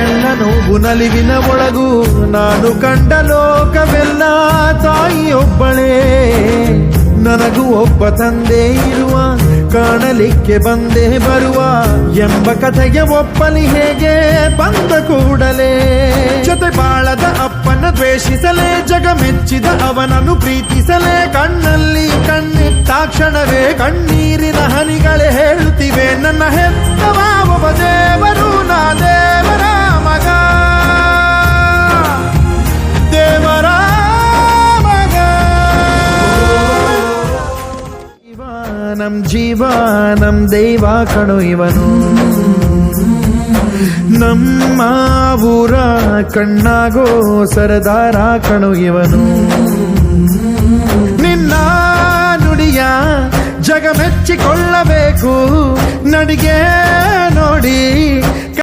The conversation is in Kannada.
ಎಲ್ಲ ನೋವು ನಲಿವಿನ ಒಳಗೂ ನಾನು ಕಂಡ ಲೋಕವೆಲ್ಲ ತಾಯಿಯೊಬ್ಬಳೇ. ನನಗೂ ಒಬ್ಬ ತಂದೆ ಇರುವ, ಕಾಣಲಿಕ್ಕೆ ಬಂದೇ ಬರುವ ಎಂಬ ಕಥೆಗೆ ಒಪ್ಪಲಿ ಹೇಗೆ ಬಂದ ಕೂಡಲೇ. ಜೊತೆ ಬಾಳದ ಅಪ್ಪನ ದ್ವೇಷಿಸಲೇ, ಜಗ ಮೆಚ್ಚಿದ ಅವನನ್ನು ಪ್ರೀತಿಸಲೇ. ಕಣ್ಣಲ್ಲಿ ಕಣ್ಣಿಟ್ಟಾಕ್ಷಣವೇ ಕಣ್ಣೀರಿನ ಹನಿಗಳೇ ಹೇಳುತ್ತಿವೆ, ನನ್ನ ಹೆತ್ತವ ಒಬ್ಬ ದೇವರು, ನಾ ದೇವರ ಮಗ, ದೇವರ ಮಗ. ನಮ್ ಜೀವ ನಮ್ ದೈವ ಕಣೋ ಇವನು, ನಮ್ಮ ಊರ ಕಣ್ಣಾಗೋ ಸರದಾರ ಕಣೋ ಇವನು. ನಿನ್ನ ನುಡಿಯ ಜಗ ಮೆಚ್ಚಿಕೊಳ್ಳಬೇಕು, ನಡಿಗೆ ನೋಡಿ